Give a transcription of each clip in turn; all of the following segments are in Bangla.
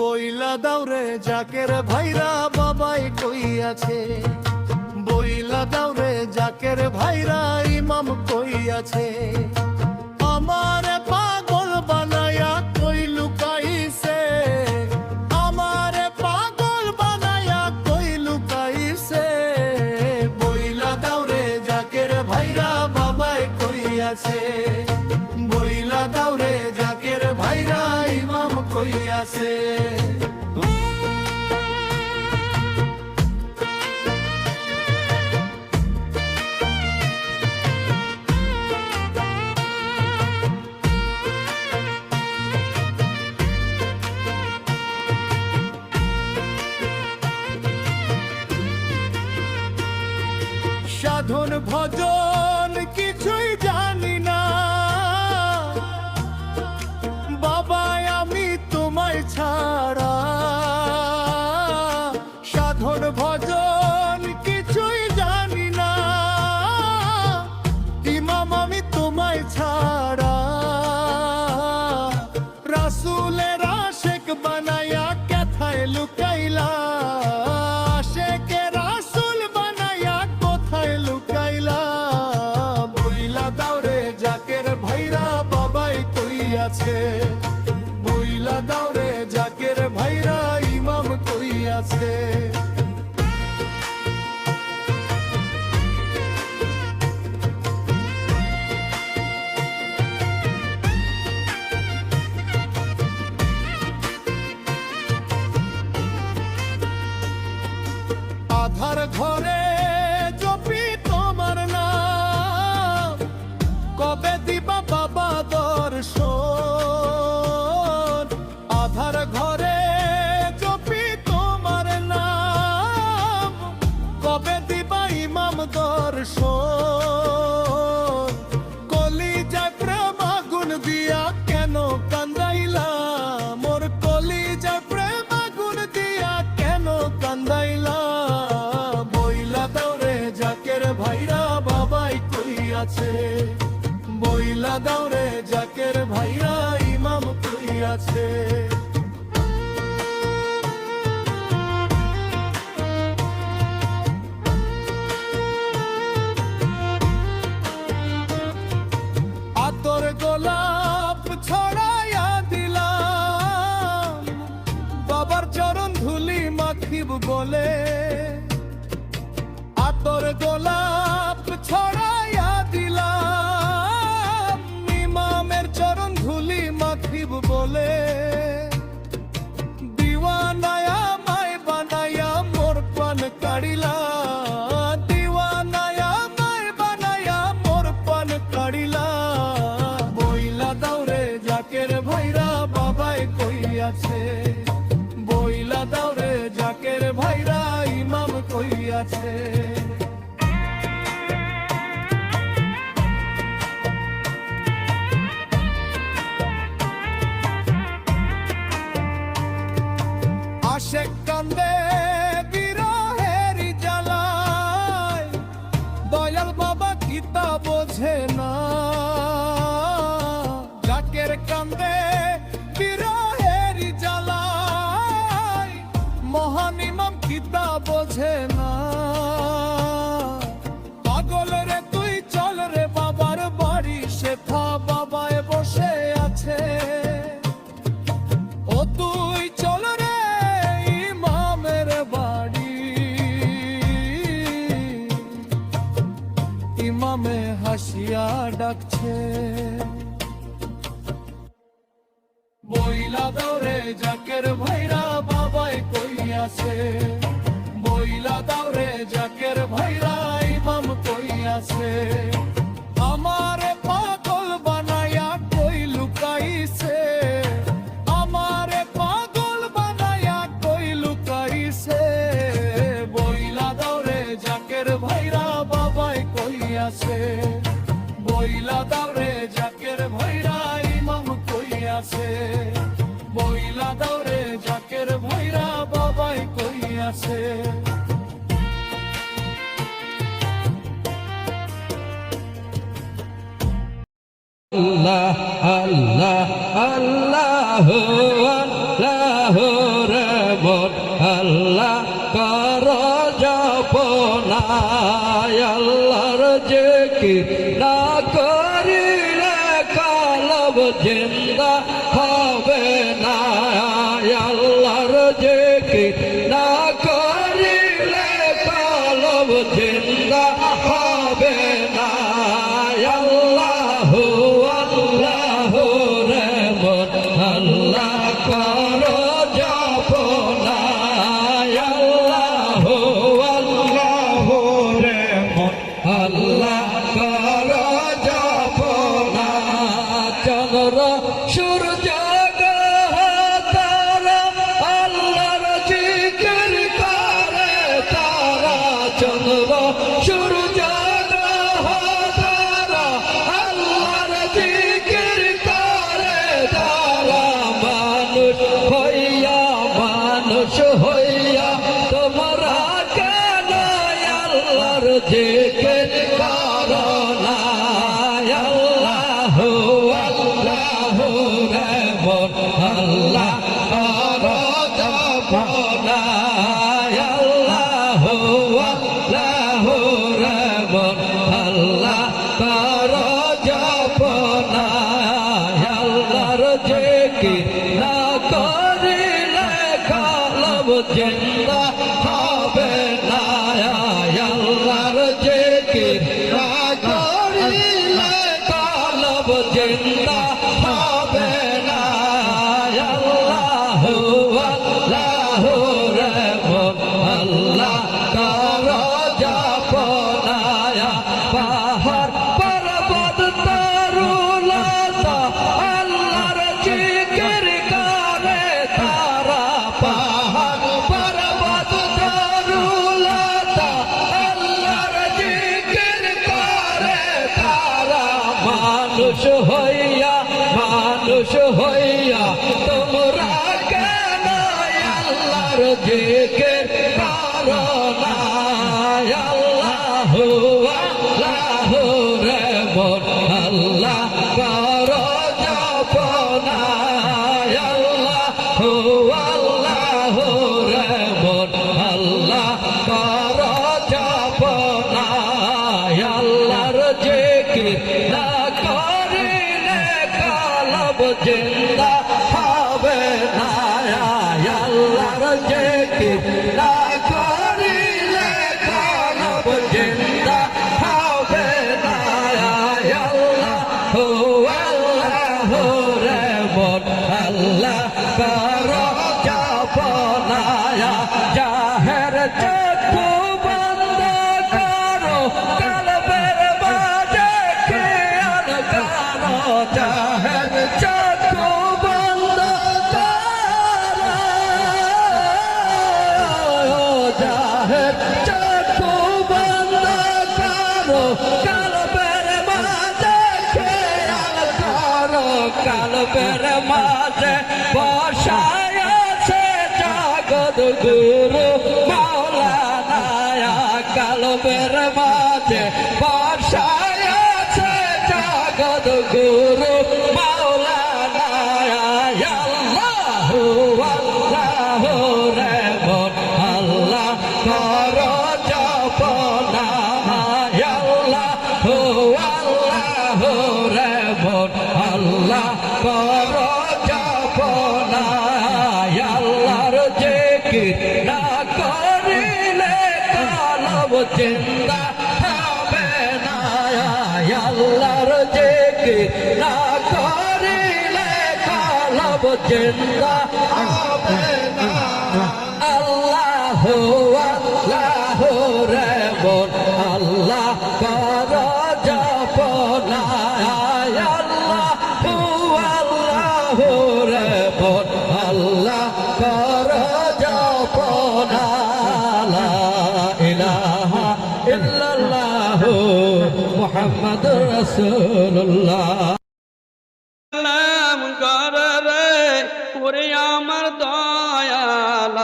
বইলা দাওরে জাকের ভাইরা বাবাই কই আছে, বইলা দাওরে জাকের ভাইরা ইমাম কই আছে। আমারে পাগল বানায়া কই লুকাইছে, আমারে পাগল বানায়া কই লুকাইছে। বইলা দাওরে জাকের ভাইরা বাবাই কই আছে, বইলা দাওরে জাকের ভাইরা ইমাম কই আছে। সাধন ভজন কিছুই জানি না বাবা আমি তোমায় ছাড়া, সাধন ভজন কিছুই জানি না ইমাম আমি তোমায় ছাড়া। রাসূলের আশিক বানায়া কোথায় লুকাইলা, বইলা দাওরে জাকের ভাইরা ইমাম কই আছে। আধার ঘরে জপি তোমার নাম, কবে দিবা বাবা দর্শন। আধার ঘরে জপি তোমার নাম, কবে দিবা ইমাম দর্শন। কলিজায় প্রেম আগুন দিয়া কেন কান্দাইলা, মোর কলিজায় প্রেম আগুন দিয়া কেন কান্দাইলা। বইলা দাওরে জাকের ভাইরা বাবাই কই আছে, বইলা দাওরে জাকের ভাইরা ইমাম কই আছে। আতর গোলাপ ছড়াইয়া দিলাম, বাবার চরণ ধুলি মাখিব বলে। আতর গোলাপ ছড়াইয়া দিলাম, ইমামের চরণ ধুলি মাখিব বলে। দিওয়ানায়া মায় বানায়া মোর পান কাড়িলা, দিওয়ানায়া মায় বানায়া মোর পান কাড়িলা। বইলা দাওরে জাকের ভাইরা বাবাই কই আছে, বইলা দাওরে জাকের ভাইরা ইমাম কই আছে। আশেক কান্দে বিরহের জ্বালায়, দয়াল বাবা কিতা বোঝে না। জাকের কান্দে বিরহের জ্বালায়, মহান ইমাম কিতা বোঝে না। পাগল রে তুই চল রে বাবার বাড়ি, শেফা বাবায় বসে আছে। ও তুই চল রে ইমামের বাড়ি, ইমামে হাসিয়া ডাকছে। বইলা দাওরে জাকের ভাইরা বাবাই কই আছে, বইলা দাওরে জাকের ভাইরা ইমাম কই আছে। আমারে পাগল বানায়া কই লুকাইছে, আমারে পাগল বানায়া কই লুকাইছে। বইলা দাওরে জাকের ভাইরা বাবাই কই আছে, বইলা দাওরে জাকের ভাইরা ইমাম কই আছে। বইলা দাওরে জাকের ভাইরা বাবাই কই আছে। আল্লাহ আল্লাহ আল্লাহ আল্লাহ না আল্লাহর জিকির না করিলে কলব জিন্দা হবে না আল্লাহু আল্লাহু রে মন আল্লাহ করো জপনা আল্লাহু আল্লাহু রে মন আল্লাহ করো জপনা চন্দ্র সূর্য তারা আল্লাহর জিকির করে তারা চন্দ্র সূর্য তারা আল্লাহর জিকির করে তারা মানুষ হইয়া তোমরা কেন আল্লাহর জিকির করো না আল্লাহু আল্লাহু রে মন আল্লাহ করো জপনা আল্লাহু আল্লাহু রে মন আল্লাহ করো জপনা আল্লাহর জিকির না করিলে কলব জিন্দা হবে না আল্লাহর জিকির না করিলে কলব জিন্দা হবে না আল্লাহু আল্লাহু রে মন আল্লাহ করো জপনা পাহাড় পর্বত তরুলতা আল্লাহর জিকির করে তারা পাহাড় পর্বত তরুলতা আল্লাহর জিকির করে তারা মানুষ হইয়া তোমরা কেন আল্লাহর জিকির করো না আল্লাহু আল্লাহু রে মন আল্লাহ করো জপনা আল্লাহু আল্লাহু রে মন আল্লাহ করো জপনা আল্লাহর জিকির না করিলে কলব জিন্দা হবে না আল্লাহর জিকির না করিলে কলব জিন্দা হবে না আল্লাহু আল্লাহু রে মন আল্লাহ করো জপনা জাহের চক্ষু বন্ধ করো কলবের মাঝে খেয়াল করো জাহের চক্ষু বন্ধ করো জাহের চক্ষু বন্ধ করো কলবের মাঝে খেয়াল করো কলবের মাঝে বসায় আছে জগৎ গুরু মাওলানা কলবের মাঝে বসায় আছে জগৎ গুরু মাওলানা আল্লাহু আল্লাহু রে মন আল্লাহ করো জপনা আল্লাহু আল্লাহু রে মন আল্লাহ করো জপনা আল্লাহর জিকির না করিলে কলব জিন্দা হবে না আল্লাহর জিকির না করিলে কলব জিন্দা হবে না আল্লাহু আল্লাহু রে মন আল্লাহ করো জপনা আল্লাহু আল্লাহু রে মন আল্লাহ করো জপনা লা ইলাহা ইল্লাল্লাহু মুহাম্মাদুর রাসূলুল্লাহ সালাম কর রে ওরে আমার দয়াল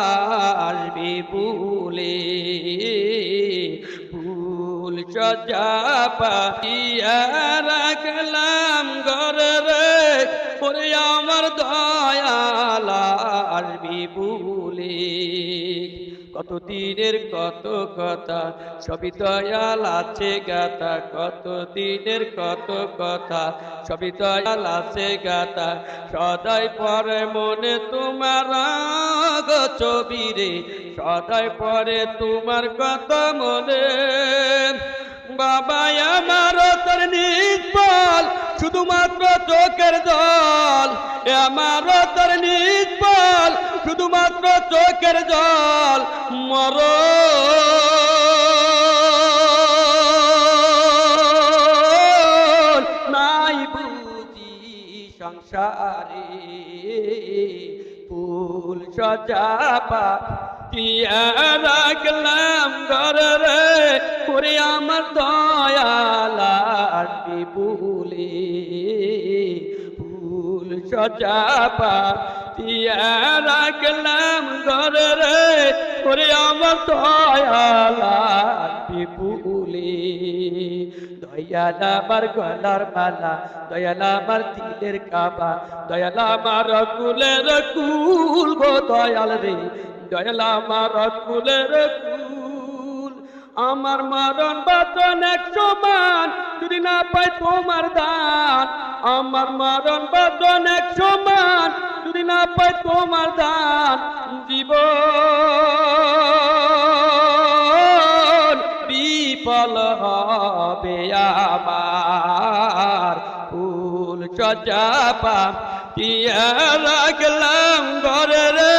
আসবি ভুলে ফুল সজ্জা পাতিয়া রাখলাম ঘর রে ওরে আমার দয়াল আসবি ভুলে কত দিনের কত কথা সবই দয়াল আছে গাথা কত দিনের কত কথা সবই দয়াল আছে গাথা সদাই পরে মনে তোমার গো ছবি রে সদাই পরে তোমার কথা মনে বাবা আমার তোর নিজ বল শুধুমাত্র চোখের জল আমার তোর নিজ বল শুধুমাত্র চোখের জল মর নাই বুঝি সংসারে ফুল সজাবা দিয়া রাখলাম ঘরে রে করে আমার দয়াল আসবি ভুলে ফুল সজাবা দিয়া রাখলাম ঘরে রে করে আমার দয়াল আসবি ভুলে দয়াল আমার গলার মালা দয়াল আমার দিলের কাবা দয়াল আমার কুলের কুল গো দয়াল রে দয়াল আমার কুলের কুল আমার মরণ বাঁচন এক সমান যদি না পাই তোমার দান আমার মরণ বাঁচন এক সমান যদি না পাই তোমার দান জীবন বিফল হবে আমার ফুল সজাবা দিয়া রাখলাম ঘরে রে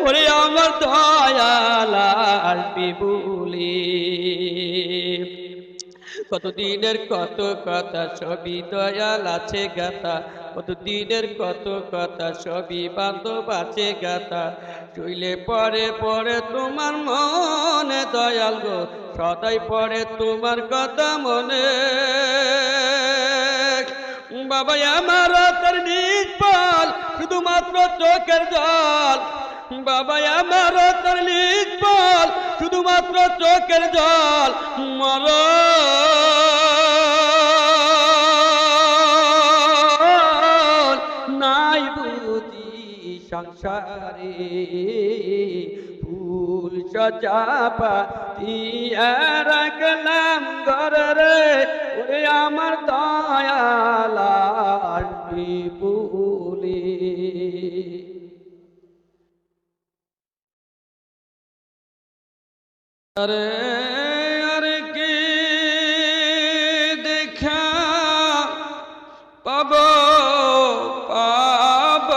ওরে আমার দয়াল আসবি ভুলে কতদিনের কত কথা সবই দয়াল আছে গাথা কতদিনের কত কথা সবই বান্ধব আছে গাথা চইলে পরে পরে তোমার মনে দয়াল গো সদাই পরে তোমার কথা মনে বাবা আমার তোর নিজ বল শুধুমাত্র চোখের জল বাবা আমার তোর নিজ বল শুধুমাত্র চোখের জল মর নাই বুঝি সংসারে ফুল সজাবা দিয়া রাখলাম ঘরে রে ওরে আমার দয়াল আসবি ভুলে আরে আরে কি দেখা পাব পাব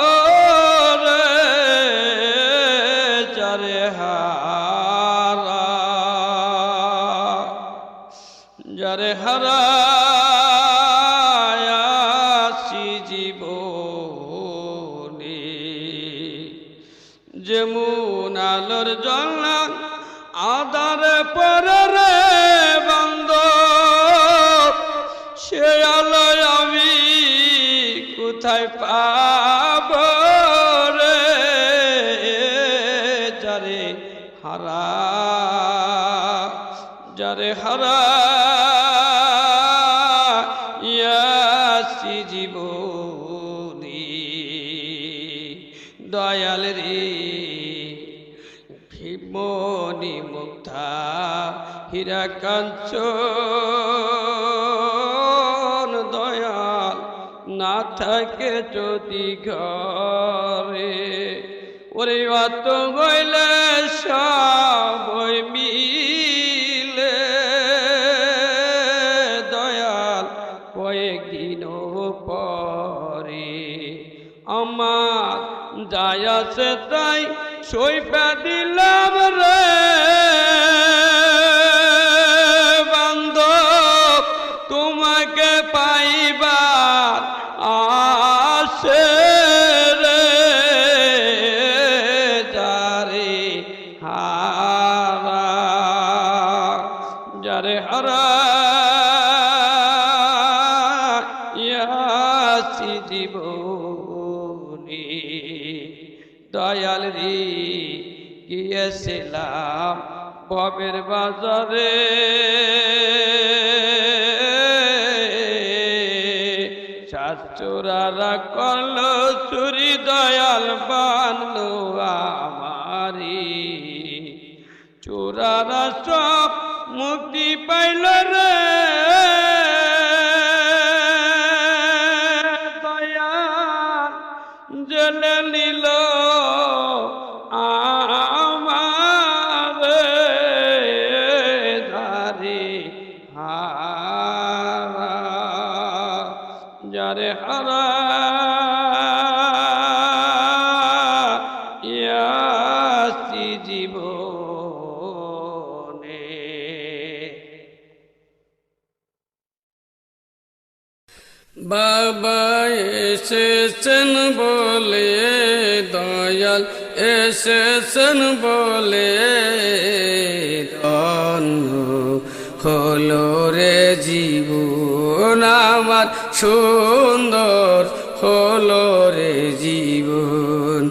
রে যারে হারা যারে হারায়াছি জীবনে যেমন আলোর জ্বালা আদার পরে রে বন্ধ সে আলোয় আমি কোথায় পাব রে যারে হারা যারে হারা ইয়াছি জীবনী দয়াল রে মনি মুক্তা হীরা কাঞ্চন দয়াল না থাকে যদি ঘরে ওরে অত হইলে সবই মিলে দয়াল কয়েকদিন পরে আমার যায় আছে তাই সইপা দিলাম রে বান্ধব তোমাকে পাইবার আসে রে যারে হারা যারে হারা ইয়াছি জীবনী দয়াল রে গিয়েছিলাম ববের বাজারে চোরারা করলো চুরি দয়াল বানলো আমারি চোরারা সব মুক্তি পাইল রে দয়াল জেলে নিল আমারে ধারে হারা যারে হারা ইয়াসি জীবনে বাবা এসেছেন বলে দয়াল এসেছেন বলে ধন্য হলো রে জীবন আমার সুন্দর হলো রে জীবন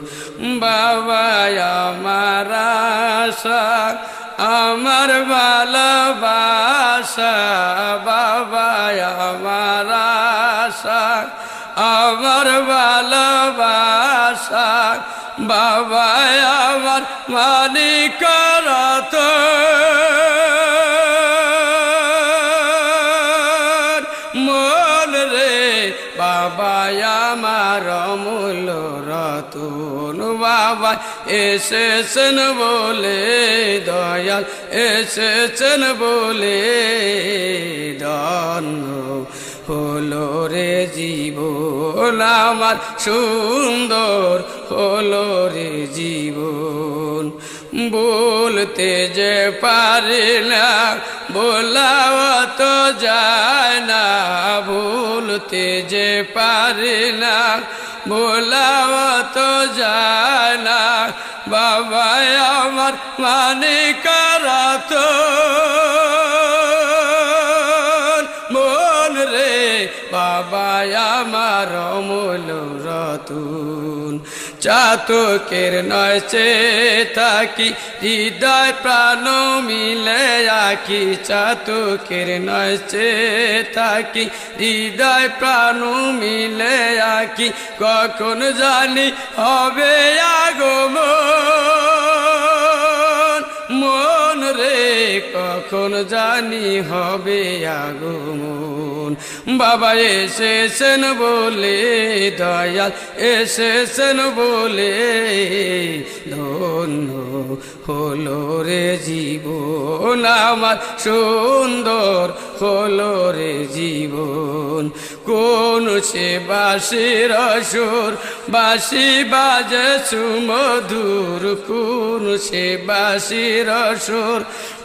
বাবা আমার আশা আমার ভালোবাসা বাবা আমার আশা আমার ভালোবাসা বাবা আমার মালিকারাত মন রে বাবা আমার অমূল্য রতন বাবা এসেছেন বলে দয়াল এসেছেন বলে ধন্য হলো রে জীবন আমার সুন্দর হলো রে জীবন বলতে যে পারি না বলাও তো যায় না বলতে যে পারি না বলাও তো যায় না বাবা আমার মালিকারাত মন রে বাবা আমার অমূল্য রতন চাতকের নয় চে থাকি হৃদয় প্রাণ মিলে আঁকি চাতকের নয় চে থাকি হৃদয় প্রাণ মিলে আঁকি কখন জানি হবে আগমন মন রে কখন জানি হবে আগমন বাবা এসেছেন বলে দয়াল এসেছেন বলে ধন্য হলো রে জীবন আমার সুন্দর হলো রে জীবন কোন সে বাঁশির সুর বাঁশি বাজে সুমধুর কোন সে বাঁশির সুর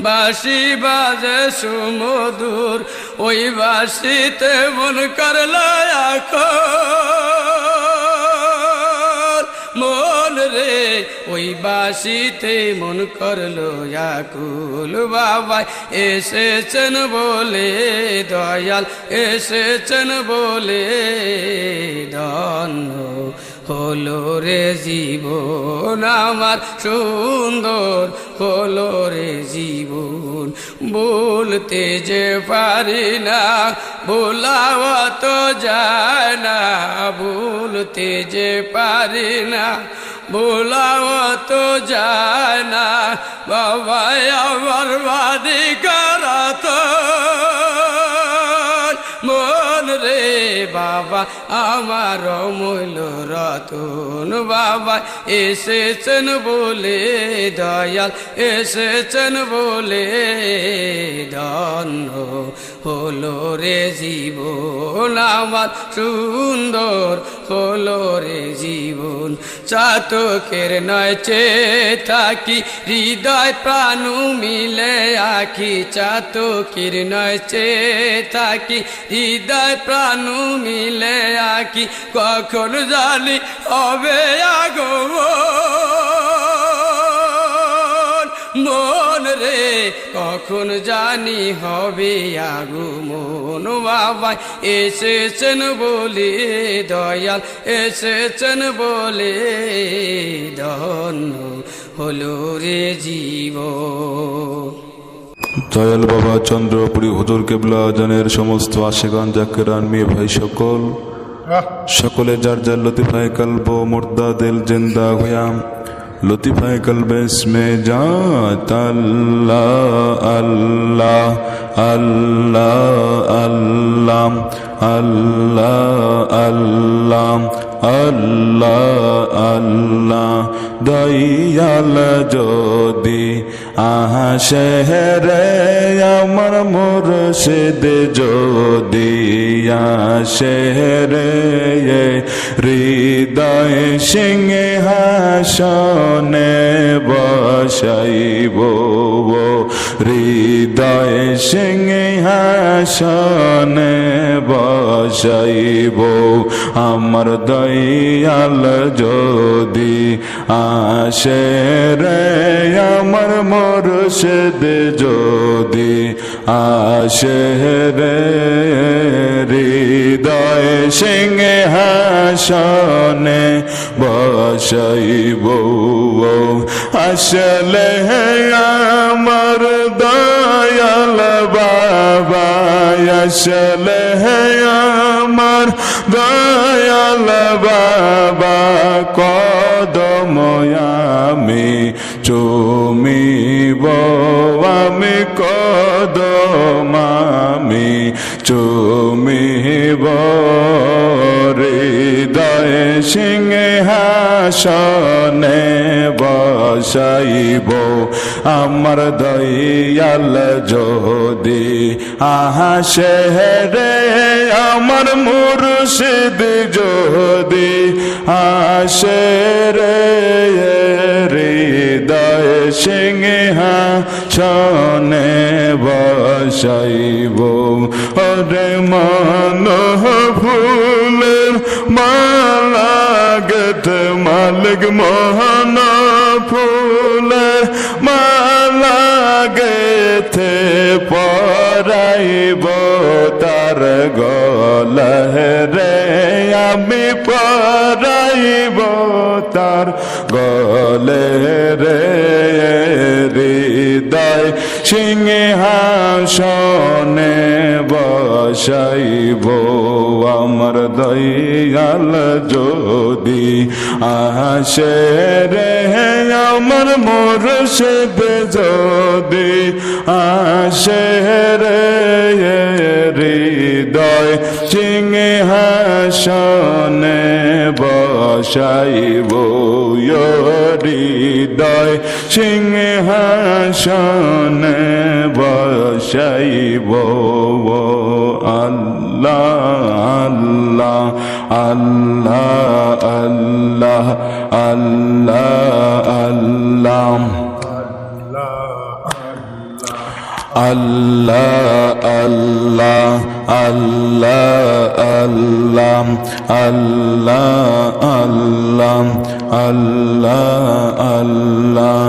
বাঁশি বাজে সুমধুর ওই বাঁশিতে মন করলো এখন মন রে ওই বাঁশিতে মন করলো আকুল বাবা এসেছেন বলে দয়াল এসেছেন বলে ধন্য হলো রে জীবন আমার সুন্দর হলো রে জীবন বলতে যে পারি না বলাও তো যায় না বলতে যে পারি না বলাও তো যায় না বাবা আমার মালিকারাত মন রে বাবা আমার অমূল্য রতন বাবা এসেছেন বলে দয়াল এসেছেন বলে ধন্য হলো রে জীবন আমার সুন্দর হলো রে জীবন চাতকের নয় চে থাকি হৃদয় প্রাণ মিলে আঁকি চাতকের নয় চে থাকি হৃদয় প্রাণ মিলে আঁকি কখন জানি হবে আগমন মন রে কখন জানি হবে আগমন বাবা এসেছেন বলে দয়াল এসেছেন বলে ধন্য হলো রে জীবন দয়াল বাবা চন্দ্রপুরী হুজুর কেবলা জানের সমস্ত আশেগান জাকেরান মেয়ে ভাই সকল সকলে যার যার লতিফায়ে কলব মুর্দা দিল জিন্দা হুয়া লতিফায়ে কলব ইসমে জাত আল্লাহ আল্লাহ আল্লাহ আল্লাহ আল্লাহ আল্লাহ আল্লাহ আল্লাহ দয়াল যদি আসে রে আমার মুর্শিদ যদি আসে রে হৃদয় সিংহাসনে বসাইব হৃদয় সিংহাসনে বসাইব আমার দয়াল যদি আসে রে আমার মুর্শিদ যদি আসে রে হৃদয় সিংহাসনে বসাইব আসলে আমার দয়াল বাবা আসলে আমার দয়াল বাবা কদম আমি চুমিব আমি কদম আমি চুমিব হৃদয় সিংহাসনে বসাইব আমার দয়াল যদি আসে রে আমার মুর্শিদ যদি আসে রে হৃদয় সিংহাসনে বসাইব ওরে মন ফুলের মালা গেথে মালিক মোহন ফুলের মালা গেথে পরাইব তার গলায় রে আমি পরাইব তার গলে রে হৃদয় সিংহাসনে বসাইব আমার দয়াল যদি আসে রে আমার মুর্শিদ যদি আসে রে হৃদয় সিংহাসনে বসাইব হৃদয় সিংহাসনে বসাইব আল্লাহ আল্লাহ আল্লাহ আল্লাহ আল্লাহ আল্লাহ আল্লাহ আল্লাহ আল্লাহ আল্লাহ আল্লাহ আল্লাহ আল্লাহ